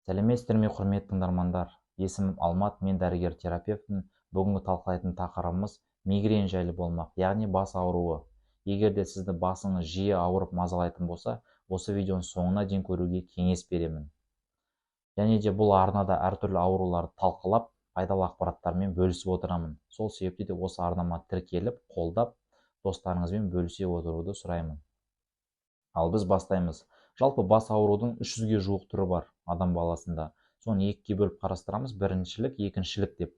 Сәлеметсіздер ме, құрметті тыңдармандар? Есімім Алмат, мен дәрігер-терапевтпін. Бүгінгі талқылайтын тақырыбымыз мигрен жайлы болмақ, яғни бас ауруы. Егер де сізді басыңыз жиі ауырып мазалайтын болса, осы видеоның соңына дейін көруге кеңес беремін. Және де бұл арнада әртүрлі ауруларды талқылап, пайдалы ақпараттармен бөлісіп отырамын. Сол себепті де осы арнама тіркеліп, қолдап, достарыңызбен бөлісе отыруды сұраймын. Ал біз бастаймыз. Жалпы бас аурудың 300-ге жуық түрі бар адам баласында. Соны екіге бөліп қарастырамыз. Біріншілік, екіншілік деп.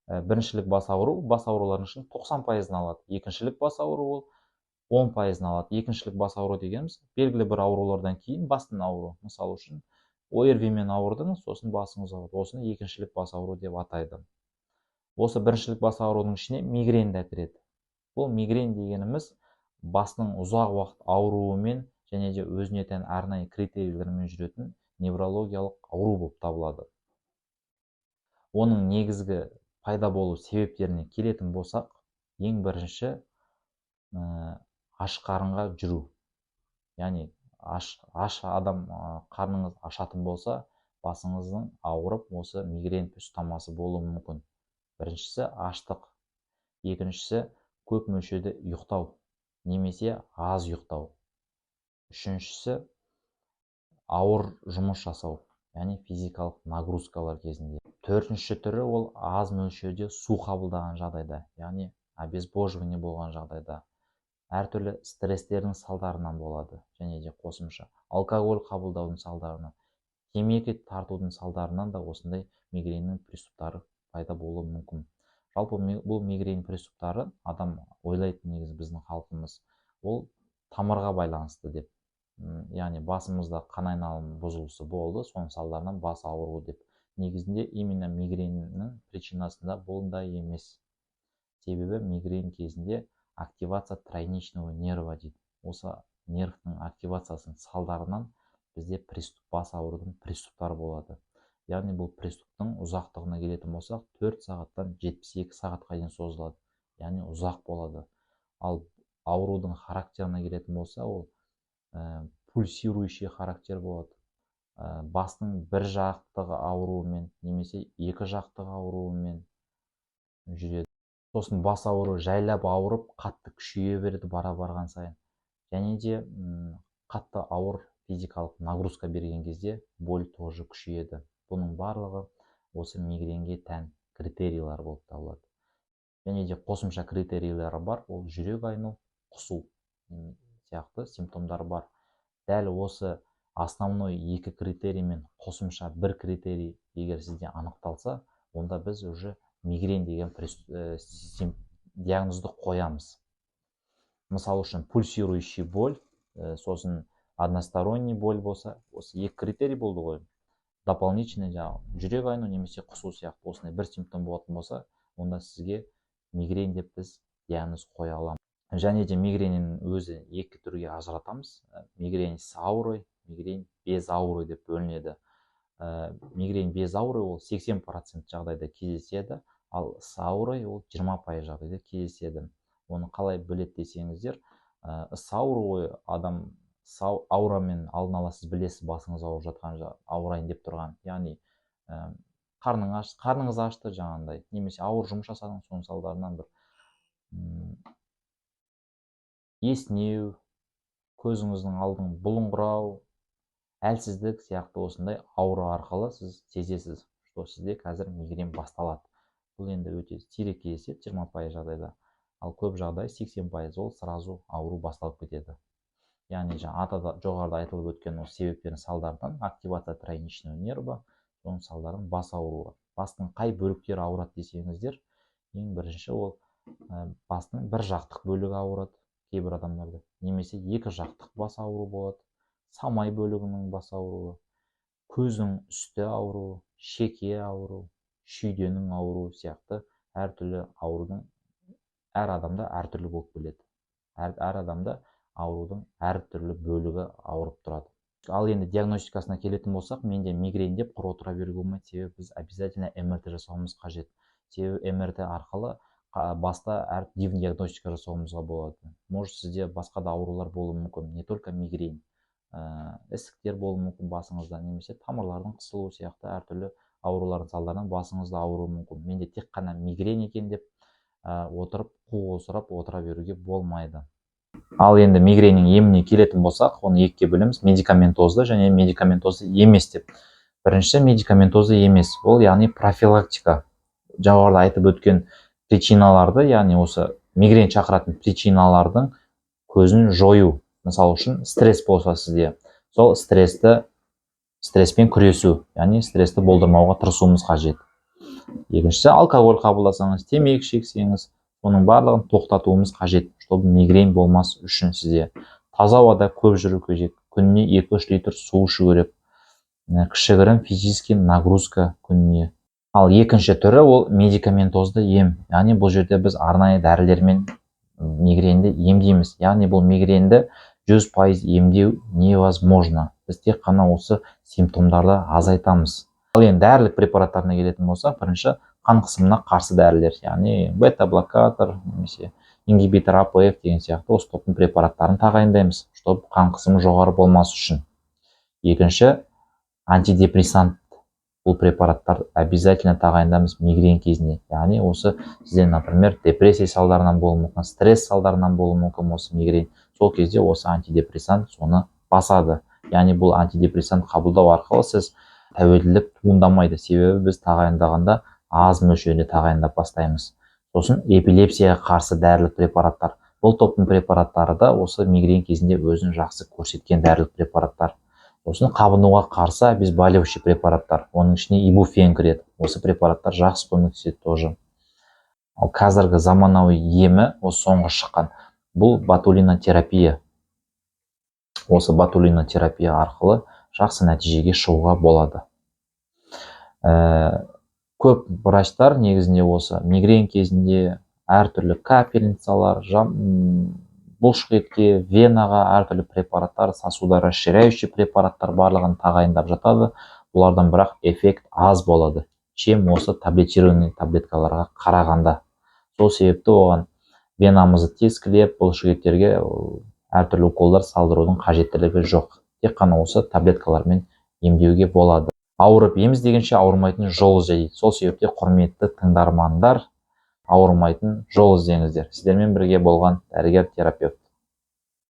Біріншілік бас аурулардың ішін 90%-ын алады. Екіншілік бас ауруы 10%-ын алады. Екіншілік бас ауру дегеніміз белгілі бір аурулардан кейін бастың ауру. Мысалы үшін ОРВИ-мен ауырдыңыз, сосын басыңыз ауырды. Осыны екіншілік бас ауру деп атайды. Осы біріншілік бас аурудың ішіне мигрен де кіреді. Бұл мигрен дегеніміз бастың ұзақ уақыт ауруымен және де өзіне тән арнайы критерийлермен жүретін неврологиялық ауру болып табылады. Оның негізгі пайда болу себептеріне келетін болсақ, ең бірінші аш қарынға жүру. Яғни аш адам қарныңыз ашатын болса, басыңыздың ауырып, осы мигрен ұстамасы болуы мүмкін. Біріншісі аштық, екіншісі көп мөлшерде ұйықтау немесе аз ұйықтау. Үшіншісі ауыр жұмыс жасау, яғни физикалық нагрузкалар кезінде. Төртінші түрі ол аз мөлшерде су қабылдаған жағдайда, яғни обезвоживание болған жағдайда. Әртүрлі стрестердің салдарынан болады, және де қосымша алкоголь қабылдаудың салдарынан, темекі тартудың салдарынан да осындай мигреннің приступтары пайда болуы мүмкін. Жалпы бұл мигрен приступтары адам ойлайтын негізі біздің халқымыз, ол тамырға байланысты деп. Яғни басымызда қан айналымы бұзылысы болды, соның салдарынан бас ауруы деп. Негізінде именно мигреннің причинасында бұндай емес. Себебі мигрен кезінде активация тройничного нерва дейді. Осы нервтің активациясының салдарынан бізде бас аурудың приступтары болады. Яғни бұл приступтың ұзақтығына келетін болсақ, 4 сағаттан 72 сағатқа дейін созылады. Яғни ұзақ болады. Ал аурудың характеріне келетін болса, ол пульсирующий характер болады. Бастың бір жақтығы ауруымен немесе екі жақтығы ауруымен жүреді. Сосын бас ауруы жайлап ауырып, қатты күшейе береді бара барған сайын. Және де қатты ауыр физикалық нагрузка берген кезде боль тоже күшейеді. Бұның барлығы осы мигренге тән критерийлер болып табылады. Және де қосымша критерийлері бар, ол жүрек айну, құсу сияқты симптомдар бар. Дәл осы основной екі критерий мен қосымша бір критерий егер сізде анықталса, онда біз уже мигрен деген диагнозды қоямыз. Мысалы үшін пульсирующий боль, сосын односторонний боль болса, осы екі критерий болды ғой. Дополнительный жүрек айну немесе құсу сияқты осындай бір симптом болатын болса, онда сізге мигрен деп біз диагноз қоя аламыз. Және де мигреннің өзі екі түрге ажыратамыз. Мигрень с аурой, мигрень без ауры деп бөлінеді. Мигрень без ауры ол 80% жағдайда кездеседі, ал с аурой ол 20% жағдайда кездеседі. Оны қалай біледі десеңіздер, с аурой адам аурамен алдын ала сіз білесіз басыңыз ауырып жатқан, ауырайын деп тұрған. Яғни қарныңыз ашты жаңағындай, немесе ауыр жұмыс жасадыңыз, соның салдарынан бір есінеу, көзіңіздің алдын бұлыңғырау, әлсіздік сияқты осындай ауру арқылы сіз сезесіз, что сізде қазір мигрен басталады. Бұл енді өте сирек кездеседі 20% жағдайда, ал көп жағдай 80% ол сразу ауру басталып кетеді. Яғни жоғарыда айтылып өткен осы себептердің салдарынан активация тройничного нерва, соның салдарынан бас ауруы. Бастың қай бөліктері ауырады десеңіздер, ең бірінші ол бастың бір жақтық бөлігі ауырады кейбір адамдарда, немесе екі жақтық бас ауруы болады, самай бөлігінің бас ауруы, көздің үсті ауруы, шеке ауруы, шүйденің ауруы сияқты әртүрлі аурудың әр адамда әртүрлі болып келеді. Әр адамда аурудың әртүрлі бөлігі ауырып тұрады. Ал енді диагностикасына келетін болсақ, менде мигрен деп құр отыра беруге болмайды, себебі біз обязательно МРТ жасауымыз қажет. Себебі МРТ арқылы баста әртүрлі диагностика жасауымызға болады. Может, сізде басқа да аурулар болуы мүмкін, не только мигрен. ісіктер болуы мүмкін басыңызда, немесе тамырлардың қысылуы сияқты әртүрлі аурулардың салдарынан басыңызда ауруы мүмкін. Менде тек қана мигрень екен деп отырып қуғылсырап отыра беруге болмайды. Ал енді мигреннің еміне келетін болсақ, оны екіге бөлеміз: медикаментозды және медикаментозды емес деп. Біріншісі медикаментозды емес, ол яғни профилактика. Жоғарыда айтып өткен причиналарды, яғни осы мигрень шақыратын причиналардың көзін жою. Мысалы үшін стресс болса сізде, сол стресспен күресу, яғни стрессті болдырмауға тырысуымыз қажет. Екіншісі, алкоголь қабылдасаңыз, темекі шексеңіз, оның барлығын тоқтатуымыз қажет, чтобы мигрень болмас үшін сізде. Таза ауада көп жүру қажет, күніне 2-3 литр су ішу керек, кішігірім физический нагрузка күніне. Ал екінші түрі ол медикаментозды ем, яғни бұл жерде біз арнайы дәрілермен мигренді емдейміз. Яғни бұл мигренді 100% емдеу невозможно. Біз тек қана осы симптомдарды азайтамыз. Ал енді дәрілік препараттарына келетін болсақ, бірінші қан қысымына қарсы дәрілер, яғни бета-блокатор немесе ингибитор АПФ деген сияқты осы топтың препараттарын тағайындаймыз, чтобы қан қысымы жоғары болмас үшін. Екінші, антидепрессант. Бұл препараттар обязательно тағайындаймыз мигрень кезінде. Яғни осы сізде, например, депрессия салдарынан болуы мүмкін, стресс салдарынан болуы мүмкін осы мигрень. Сол кезде осы антидепрессант соны басады. Яғни бұл антидепрессант қабылдау арқылы сіз тәуелділік туындамайды. Себебі біз тағайындағанда аз мөлшерде тағайындап бастаймыз. Сосын эпилепсияға қарсы дәрілік препараттар. Бұл топтың препараттары да осы мигрень кезінде өзін жақсы көрсеткен дәрілік препараттар. Сосын қабынуға қарсы обезболивающий препараттар. Оның ішіне ибуфен кіреді. Осы препараттар жақсы көмектеседі тоже. Ал қазіргі заманауи емі, осы соңғы шыққан, бұл ботулинотерапия. Осы ботулинотерапия арқылы жақсы нәтижеге шығуға болады. Көп врачтар негізінде осы мигрень кезінде әртүрлі капельницалар, бұлшық етке, венаға әртүрлі препараттар, сосуды расширяющий препараттар барлығын тағайындап жатады. Бұлардан бірақ эффект аз болады, чем осы таблетированный таблеткаларға қарағанда. Сол себепті оған венамызды тескілеп, бұлшық еттерге әртүрлі уколдар салдырудың қажеттілігі жоқ. Тек қана осы таблеткалармен емдеуге болады. Ауырып ем іздегенше ауырмайтын жол ізде. Сол себепте құрметті тыңдармандар, ауырмайтын жол іздеңіздер. Сіздермен бірге болған дәрігер-терапевт.